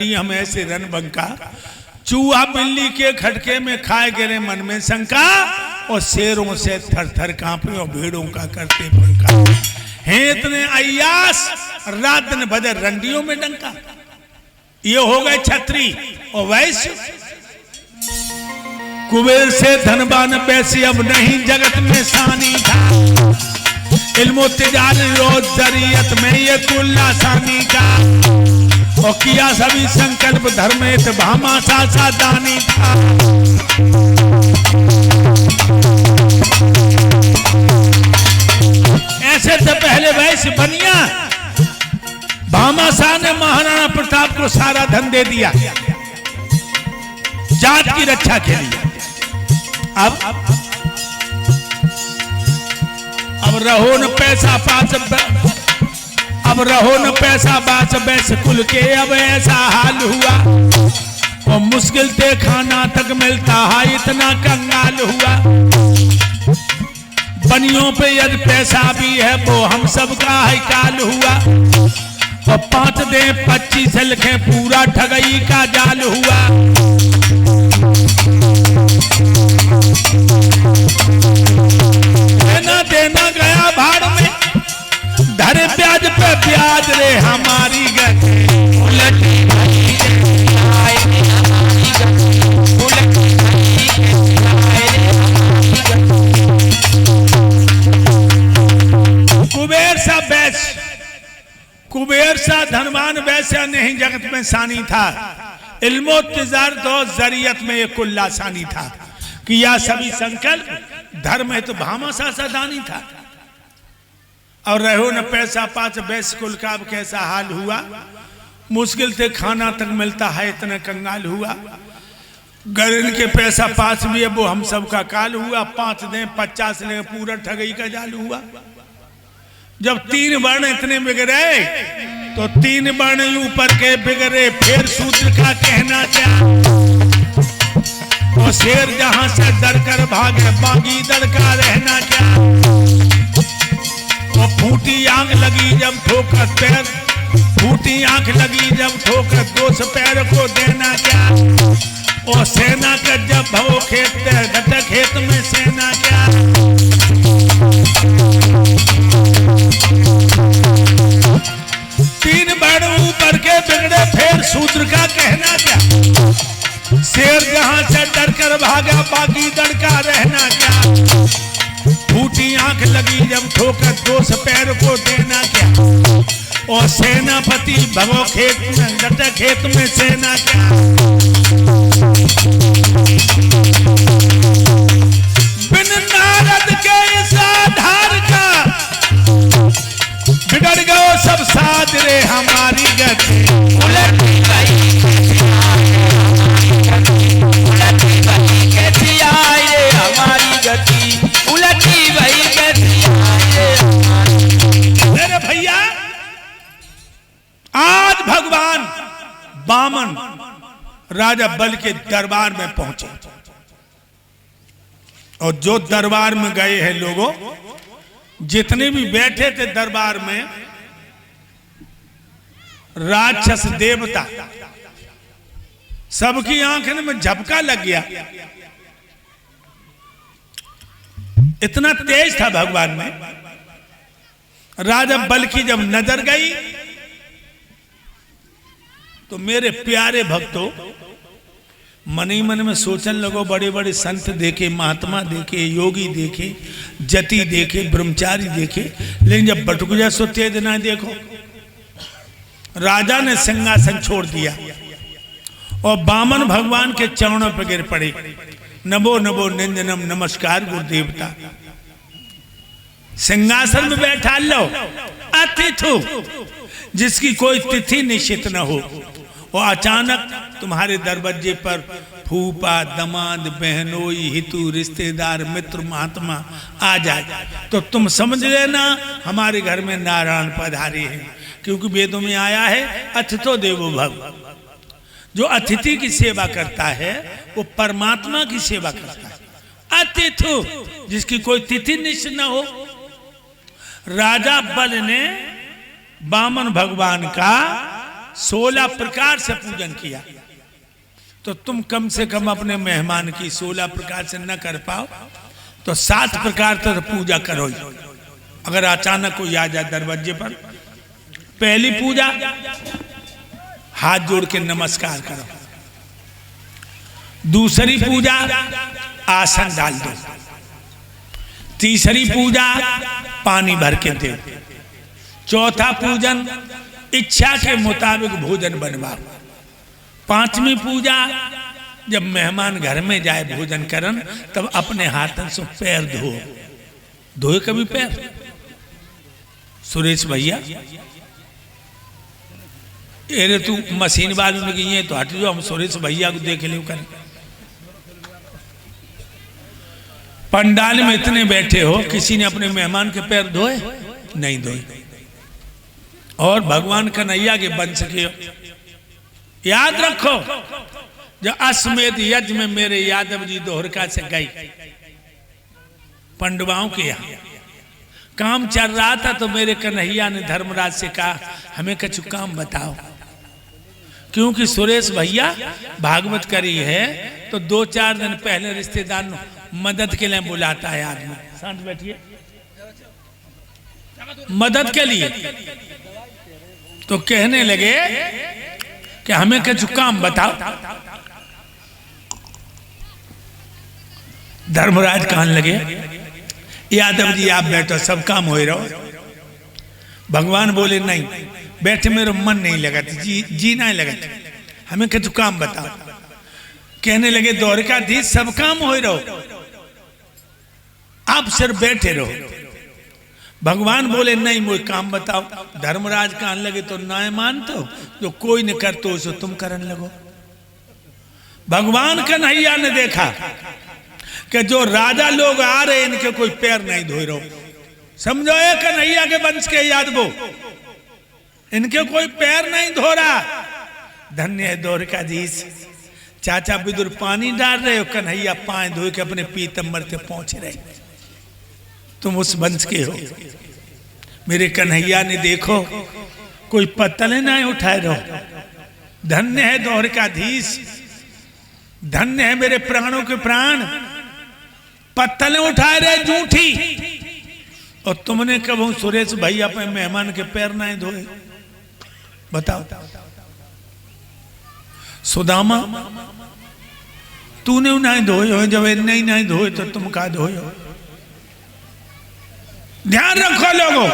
हम ऐसे रन बंका, चूहा बिल्ली के खटके में खाए गिरे मन में शंका, और शेरों से थर थर कांपे और भेड़ों का करते पंखा। हैं इतने अय्यास रात दिन बजे रंडियों में डंका। ये हो गए छत्री और वैश्य। कुबेर से धनवान पैसे अब नहीं जगत में सानी था, इल्मो तिजारत रोज जरियत में ये कुल आसानी का। और किया सभी संकल्प धर्मेत भामा सा दानी था। ऐसे से पहले वैश्य बनिया भामाशाह ने महाराणा प्रताप को सारा धन दे दिया जात की रक्षा के लिए। अब रहो न पैसा पास, अब रहो न पैसा बाच वैश्य कुल के अब ऐसा हाल हुआ। और मुश्किल से खाना तक मिलता है इतना कंगाल हुआ। बनियों पे यदि पैसा भी है वो हम सब का है काल हुआ। और 5 दे 25 लिखे पूरा ठगई का जाल हुआ। देना देना गया भाड़ में, धरे ब्याज पे ब्याज रे हमारी गति। कुबेर सा वैश्य, कुबेर सा धनवान वैश्य नहीं जगत में सानी था, इल्मो तिजारत और जरियत में ये कुल आसानी था। किया सभी संकल्प धर्म है तो भामाशाह सा दानी था। और रहो न पैसा पाच वैश्य कुल का अब कैसा हाल हुआ। मुश्किल से खाना तक मिलता है इतना कंगाल हुआ। गरीब के पैसा पास भी है वो हम सब का काल हुआ। 5 दे 50 ले पूरा ठगई का जाल हुआ। जब 3 वर्ण इतने बिगड़े तो 3 वर्ण ऊपर के बिगड़े। फिर सूत्र का कहना क्या, और शेर जहां से डर कर भागे बागी दड़का रहना क्या। वो फूटी आंख लगी जब ठोकर पैर, फूटी आंख लगी जब ठोकर दोष पैर को देना क्या। और सेना का जब भवो खेत डटे खेत में सेना क्या। 3 वर्ण ऊपर के बिगड़े फिर सूत्र का कहना क्या। शेर जहां से डर कर भागा बाकी दड़का रहना क्या। फूटी आंख लगी जब ठोकर दोष पैर को देना क्या। और सेनापति भगो खेत में डटे खेत में सेना क्या। बिन नारद के इस आधार का बिगड़ गयो सब साज रे हमारी गति। उलटी गई कैसी आई रे हमारी गति। उलटी गई कैसी आई रे। मेरे भैया आज भगवान वामन राजा बल के दरबार में पहुंचे। और जो दरबार में गए हैं लोगों, जितने भी बैठे थे दरबार में, राक्षस देवता सबकी आंखों में झपका लग गया। इतना तेज था भगवान में। राजा बल की जब नजर गई तो मेरे प्यारे भक्तों मन ही मन में सोचने लगो, बड़े बड़े संत देखे, महात्मा देखे, योगी देखे, जति देखे, ब्रह्मचारी देखे, लेकिन जब बटुक सो तेज ना देखो। राजा ने सिंहासन छोड़ दिया और वामन भगवान के चरणों पर गिर पड़े। नमो नमो निंदनम, नमस्कार गुरुदेवता। सिंहासन में बैठा लो अतिथु, जिसकी कोई तिथि निश्चित न हो, और अचानक तुम्हारे दरवाजे पर फूफा, दमाद, बहनोई, हितू, रिश्तेदार, मित्र, महात्मा आ जाए तो तुम समझ लेना हमारे घर में नारायण पधारे हैं। क्योंकि वेदों में आया है अतिथो देवो भव। जो अतिथि की सेवा करता है वो परमात्मा की सेवा करता है। अतिथु जिसकी कोई तिथि निश्चित न हो। राजा बल ने वामन भगवान का 16 प्रकार से पूजन किया, तो तुम कम से कम अपने मेहमान की 16 प्रकार से न कर पाओ तो 7 प्रकार तो पूजा करो। अगर अचानक कोई आ जाए दरवाजे पर, पहली पूजा हाथ जोड़ के नमस्कार करो, दूसरी पूजा आसन डाल दो, तीसरी पूजा पानी भर के दे, चौथा पूजन इच्छा के मुताबिक भोजन बनवाओ, पांचवी पूजा जब मेहमान घर में जाए भोजन करन तब अपने हाथों से पैर धोए कभी पैर। सुरेश भैया अरे तू मशीन वालों ने की तो हट जो, हम सुरेश भैया को देख लियो करें। पंडाल में इतने बैठे हो, किसी ने अपने मेहमान के पैर धोए? नहीं धोए। और भगवान कन्हैया के वंश के याद रखो, जो अश्वमेध यज्ञ में मेरे यादव जी दोहरका से गई पंडवाओं के यहाँ काम चल रहा था, तो मेरे कन्हैया ने धर्मराज से कहा हमें कछु काम बताओ, क्योंकि सुरेश भैया भागवत करी है तो 2-4 दिन पहले रिश्तेदार मदद के लिए बुलाता है आदमी। शांत बैठिए, मदद के लिए। तो कहने लगे कि हमें कुछ काम बताओ। धर्मराज कहने लगे यादव जी आप बैठो, सब काम हो रहा। भगवान बोले नहीं बैठे, मेरा मन नहीं लगा, जी नहीं लगा, हमें कुछ काम बताओ। कहने लगे द्वारकाधीश सब काम हो रहा, आप सिर्फ बैठे रहो। भगवान बोले नहीं मुझे काम बताओ। धर्मराज कहने लगे तो ना मानते, जो कोई न कर तो उसे तुम करने लगो। भगवान कन्हैया ने देखा कि जो राजा लोग आ रहे इनके कोई पैर नहीं धो रहे, समझो ये कन्हैया के वंश के यादवो, इनके कोई पैर नहीं धो रहा। धन्य है द्वारकाधीश, चाचा विदुर पानी डाल रहे हो, कन्हैया पांव धो के अपने पीतम्बर से पहुंच रहे, तुम उस वंश के हो। मेरे कन्हैया ने देखो कोई पत्तल ना उठाए रहो। धन्य है द्वारकाधीश, धन्य है मेरे प्राणों के प्राण, पत्तलें उठाए रहे झूठी। और तुमने कब सुरेश भैया पे मेहमान के पैर नहीं धोए? बताओ। सुदामा तूने नहीं धोए हो, जब नहीं धोए तो तुम कहा धोए हो? ध्यान रखो लोगों,